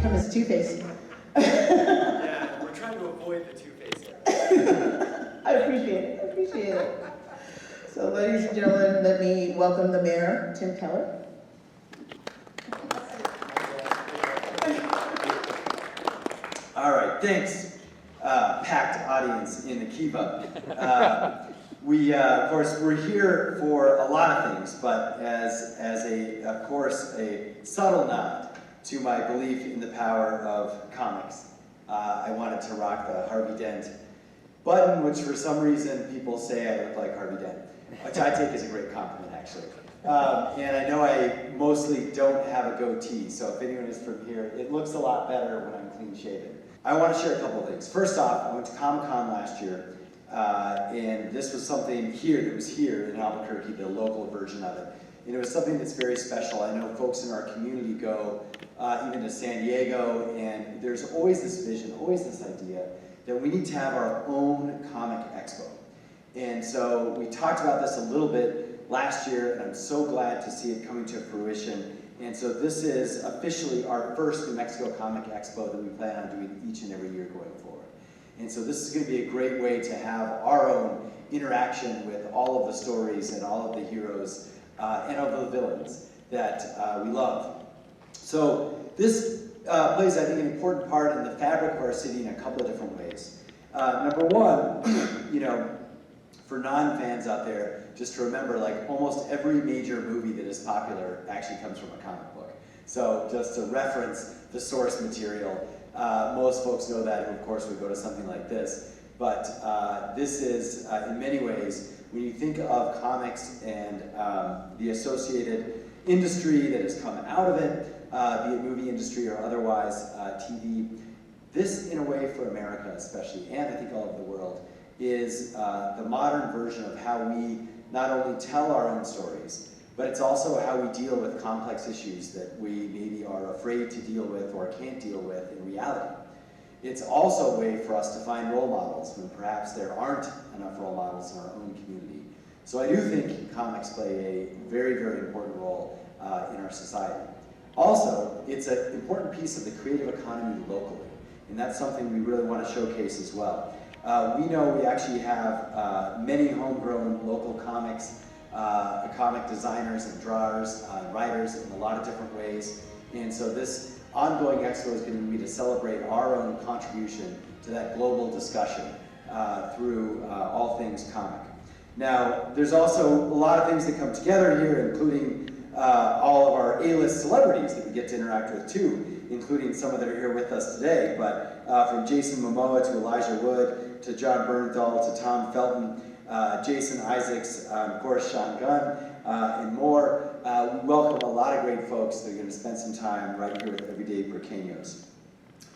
become as two-faced. Yeah, we're trying to avoid the two-faced. I appreciate it. So ladies and gentlemen, let me welcome the Mayor, Tim Keller. All right, thanks, packed audience in the Kiva. Of course, we're here for a lot of things, but as of course, a subtle nod to my belief in the power of comics, I wanted to rock the Harvey Dent button, which for some reason people say I look like Harvey Dent, which I take as a great compliment, actually. And I know I mostly don't have a goatee, so if anyone is from here, it looks a lot better when I'm clean shaven. I want to share a couple of things. First off, I went to Comic-Con last year, and this was something that was here in Albuquerque, the local version of it. And it was something that's very special. I know folks in our community go even to San Diego, and there's always this vision, always this idea that we need to have our own comic expo. And so we talked about this a little bit last year, and I'm so glad to see it coming to fruition. And so this is officially our first New Mexico Comic Expo that we plan on doing each and every year going forward. And so this is going to be a great way to have our own interaction with all of the stories and all of the heroes and of the villains that we love. So this plays, I think, an important part in the fabric of our city in a couple of different ways. Number one, for non-fans out there, just to remember, like almost every major movie that is popular actually comes from a comic book. So just to reference the source material, most folks know that, and of course we go to something like this. But this is, in many ways, when you think of comics and the associated industry that has come out of it, be it movie industry or otherwise, TV, this, in a way, for America especially, and I think all over the world, is the modern version of how we not only tell our own stories, but it's also how we deal with complex issues that we maybe are afraid to deal with or can't deal with in reality. It's also a way for us to find role models when perhaps there aren't enough role models in our own community. So I do think comics play a very, very important role in our society. Also, it's an important piece of the creative economy locally, and that's something we really want to showcase as well. We know we actually have many homegrown local comics, comic designers and drawers, writers in a lot of different ways. And so this ongoing expo is going to be to celebrate our own contribution to that global discussion through all things comic. Now, there's also a lot of things that come together here, including all of our A-list celebrities that we get to interact with too, including some that are here with us today. But from Jason Momoa to Elijah Wood, to John Bernthal, to Tom Felton, Jason Isaacs, of course Sean Gunn, and more. We welcome a lot of great folks that are going to spend some time right here with Everyday Burqueños.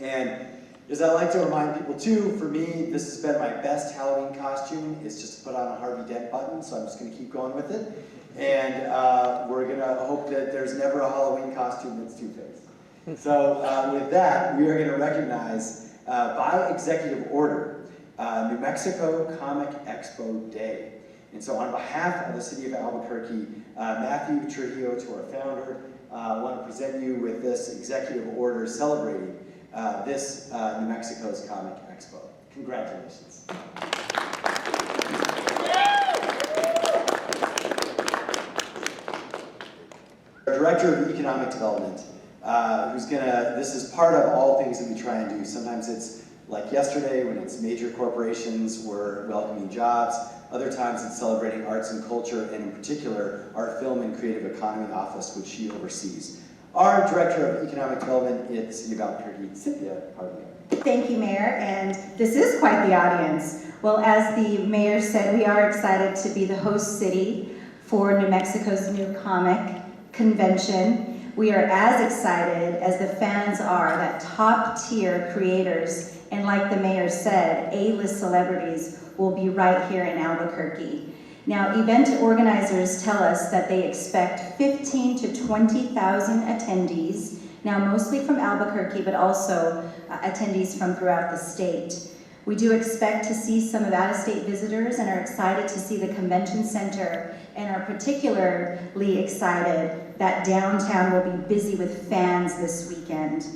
And as I like to remind people too, for me, this has been my best Halloween costume, is just to put on a Harvey Dent button, so I'm just going to keep going with it. And we're going to hope that there's never a Halloween costume that's two-faced. So with that, we are going to recognize, by executive order, New Mexico Comic Expo Day. And so on behalf of the city of Albuquerque, Matthew Trujillo, to our founder, I want to present you with this executive order celebrating this New Mexico's Comic Expo. Congratulations. Our Director of Economic Development, this is part of all things that we try and do. Sometimes it's like yesterday when it's major corporations were welcoming jobs. Other times it's celebrating arts and culture, and in particular, our Film and Creative Economy Office, which she oversees. Our Director of Economic Development at the City of Albuquerque, Synthia Jaramillo. Thank you, Mayor, and this is quite the audience. Well, as the Mayor said, we are excited to be the host city for New Mexico's new comic convention. We are as excited as the fans are that top-tier creators, and like the Mayor said, A-list celebrities will be right here in Albuquerque. Now, event organizers tell us that they expect 15,000 to 20,000 attendees, now mostly from Albuquerque, but also attendees from throughout the state. We do expect to see some of out-of-state visitors and are excited to see the convention center, and are particularly excited that downtown will be busy with fans this weekend.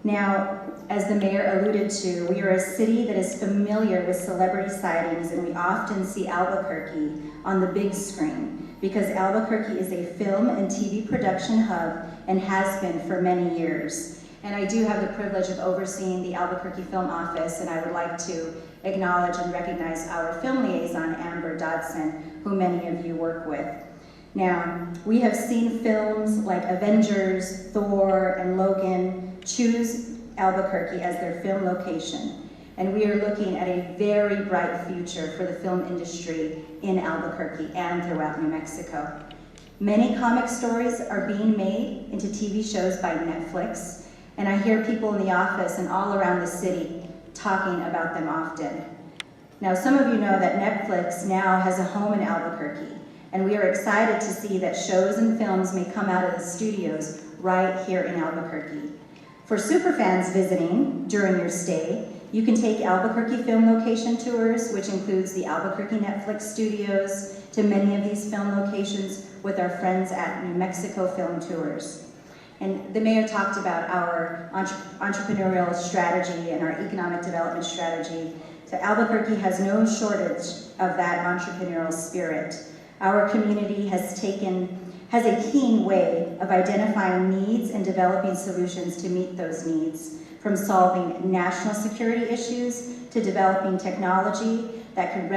Now, as the mayor alluded to, we are a city that is familiar with celebrity sightings, and we often see Albuquerque on the big screen because Albuquerque is a film and TV production hub and has been for many years. And I do have the privilege of overseeing the Albuquerque Film Office, and I would like to acknowledge and recognize our film liaison, Amber Dodson, who many of you work with. Now, we have seen films like Avengers, Thor, and Logan choose Albuquerque as their film location. And we are looking at a very bright future for the film industry in Albuquerque and throughout New Mexico. Many comic stories are being made into TV shows by Netflix, and I hear people in the office and all around the city talking about them often. Now, some of you know that Netflix now has a home in Albuquerque, and we are excited to see that shows and films may come out of the studios right here in Albuquerque. For superfans visiting during your stay, you can take Albuquerque film location tours, which includes the Albuquerque Netflix studios, to many of these film locations with our friends at New Mexico Film Tours. And the mayor talked about our entrepreneurial strategy and our economic development strategy. So Albuquerque has no shortage of that entrepreneurial spirit. Our community has a keen way of identifying needs and developing solutions to meet those needs, from solving national security issues to developing technology that could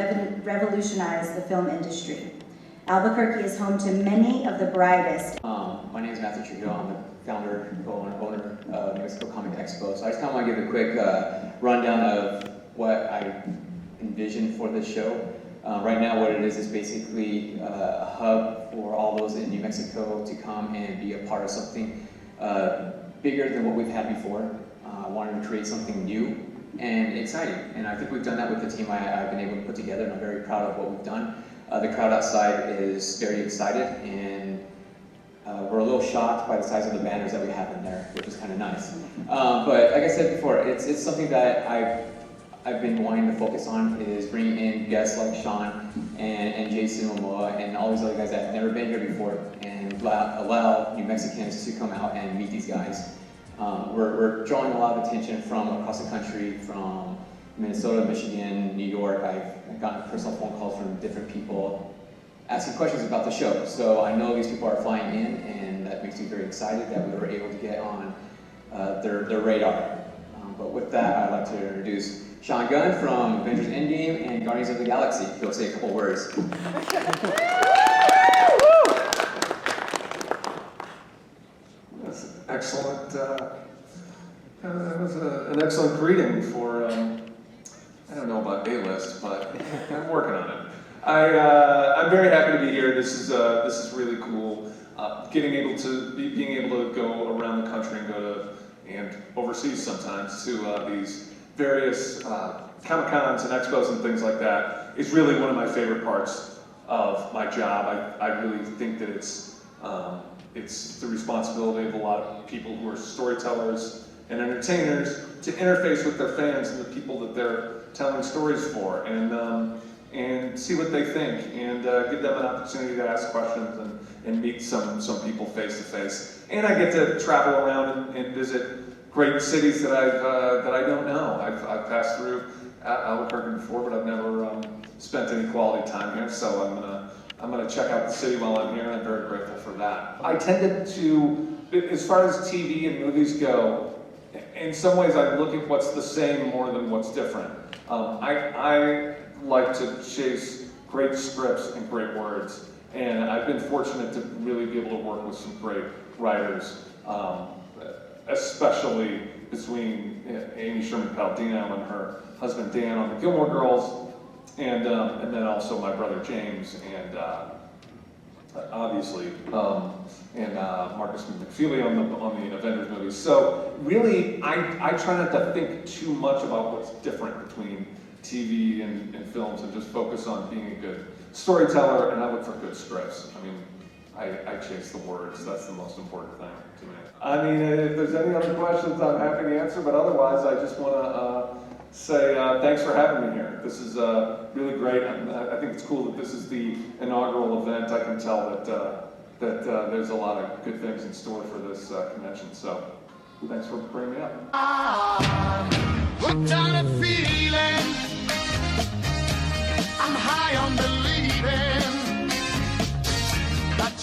revolutionize the film industry. Albuquerque is home to many of the brightest. My name is Matthew Trujillo. I'm the founder and owner of New Mexico Comic Expo. So I just kind of want to give a quick rundown of what I envision for this show. Right now what it is basically a hub for all those in New Mexico to come and be a part of something bigger than what we've had before. I wanted to create something new and exciting, and I think we've done that with the team I've been able to put together, and I'm very proud of what we've done. The crowd outside is very excited, and we're a little shocked by the size of the banners that we have in there, which is kind of nice. But like I said before, it's something that I've been wanting to focus on, is bringing in guests like Sean and Jason Momoa and all these other guys that have never been here before, and allow New Mexicans to come out and meet these guys. We're drawing a lot of attention from across the country, from Minnesota, Michigan, New York. I've gotten personal phone calls from different people asking questions about the show. So I know these people are flying in, and that makes me very excited that we were able to get on their radar. But with that, I'd like to introduce Sean Gunn from Avengers Endgame and Guardians of the Galaxy. He'll say a couple words. That's excellent. That was an excellent greeting for, I don't know about A-list, but I'm working on it. I'm very happy to be here. This is really cool. Being able to go around the country and overseas sometimes to these various Comic-Cons and expos and things like that is really one of my favorite parts of my job. I really think that it's the responsibility of a lot of people who are storytellers and entertainers to interface with their fans and the people that they're telling stories for, and see what they think, and give them an opportunity to ask questions and meet some people face to face. And I get to travel around and visit great cities that I don't know. I've passed through Albuquerque before, but I've never spent any quality time here. So I'm gonna check out the city while I'm here, and I'm very grateful for that. I tended to, as far as TV and movies go, in some ways I look at what's the same more than what's different. I like to chase great scripts and great words, and I've been fortunate to really be able to work with some great writers, especially between Amy Sherman-Palladino and her husband Dan on the Gilmore Girls, and then also my brother James, and obviously, and Marcus McFeely on the Avengers movies. So really, I try not to think too much about what's different between TV and films, and just focus on being a good storyteller, and I look for good scripts. I mean, I chase the words. That's the most important thing to me. I mean, if there's any other questions, I'm happy to answer, but otherwise, I just want to say thanks for having me here. This is really great. I think it's cool that this is the inaugural event. I can tell that there's a lot of good things in store for this convention, so Thanks for bringing me up.